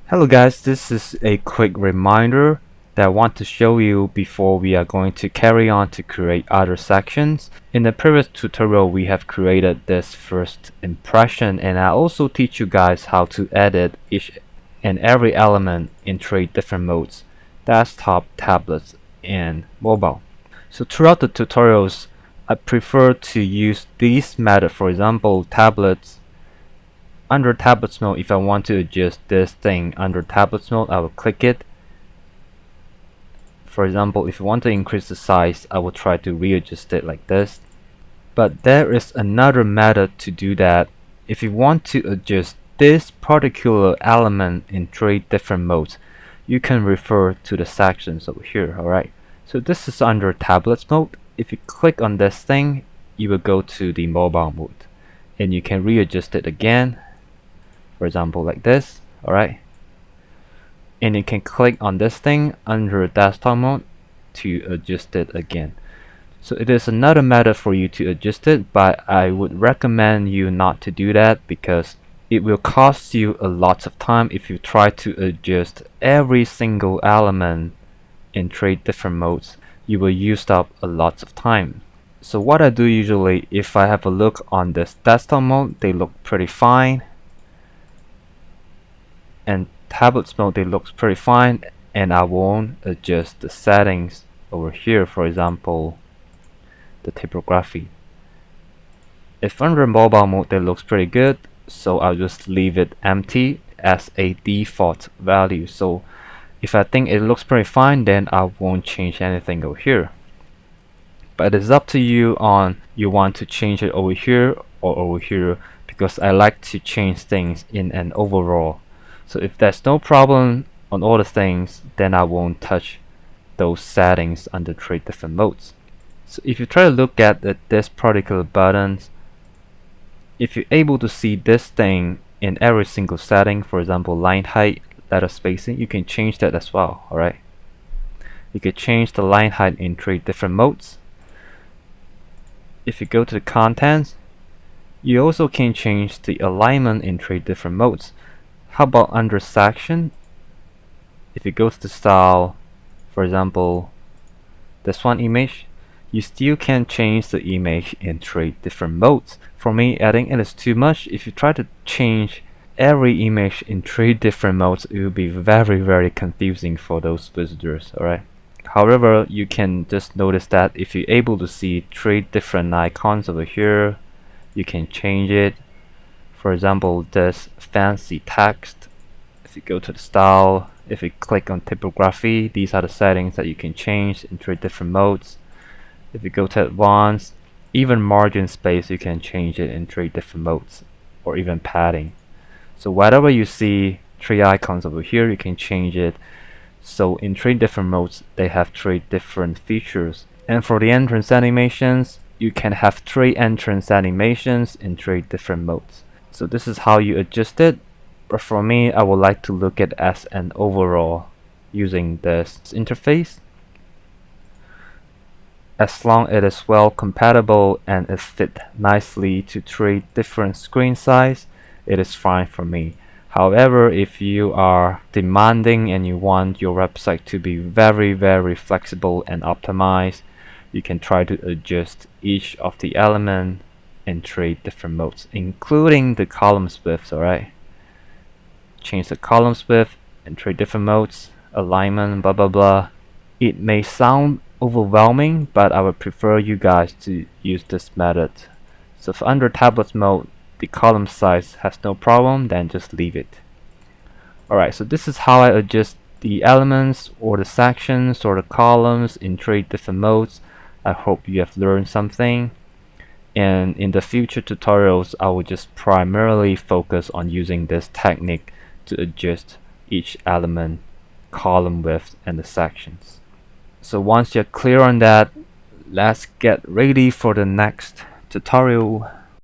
Hello guys, this is a quick reminder that I want to show you before we are going to carry on to create other sections. In the previous tutorial we have created this first impression, and I also teach you guys how to edit each and every element in 3 different modes: desktop, tablets, and mobile. So throughout the tutorials I prefer to use these methods. For example, tablets. Under tablets mode, if I want to adjust this thing under tablets mode, I will click it. For example, if you want to increase the size, I will try to readjust it like this. But there is another method to do that. If you want to adjust this particular element in 3 different modes, you can refer to the sections over here. Alright, so this is under tablets mode. If you click on this thing, you will go to the mobile mode and you can readjust it again. For example, like this. Alright, and you can click on this thing under desktop mode to adjust it again. So it is another method for you to adjust it, but I would recommend you not to do that because it will cost you a lot of time if you try to adjust every single element in 3 different modes. You will use up a lot of time. So what I do usually, if I have a look on this desktop mode, they look pretty fine, and tablets mode, they look pretty fine, and I won't adjust the settings over here. For example, the typography. If under mobile mode they looks pretty good, so I'll just leave it empty as a default value. So if I think it looks pretty fine, then I won't change anything over here. But it's up to you on you want to change it over here or over here, because I like to change things in an overall. So if there's no problem on all the things, then I won't touch those settings under 3 different modes. So if you try to look at this particular buttons, if you're able to see this thing in every single setting, for example, line height, letter spacing, you can change that as well. Alright, you can change the line height in 3 different modes. If you go to the contents, you also can change the alignment in 3 different modes. How about under section? If you go to the style, for example, this one image, you still can change the image in 3 different modes. For me, I think it is too much. If you try to change every image in 3 different modes, it will be very confusing for those visitors. Alright. However, you can just notice that if you're able to see 3 different icons over here, you can change it. For example, this fancy text, if you go to the style, if you click on typography, these are the settings that you can change in 3 different modes. If you go to advanced, even margin space, you can change it in 3 different modes, or even padding. So whatever you see 3 icons over here, you can change it. So in 3 different modes, they have 3 different features. And for the entrance animations, you can have 3 entrance animations in 3 different modes. So this is how you adjust it, but for me, I would like to look at it as an overall using this interface. As long as it is well compatible and it fit nicely to 3 different screen size, it is fine for me. However, if you are demanding and you want your website to be very flexible and optimized, you can try to adjust each of the elements in 3 different modes, including the columns width. Alright, change the columns width in 3 different modes, alignment, blah blah. It may sound overwhelming, but I would prefer you guys to use this method. So if under tablets mode the column size has no problem, then just leave it. Alright, so this is how I adjust the elements or the sections or the columns in 3 different modes. I hope you have learned something. And in the future tutorials, I will just primarily focus on using this technique to adjust each element, column width, and the sections. So once you're clear on that, let's get ready for the next tutorial.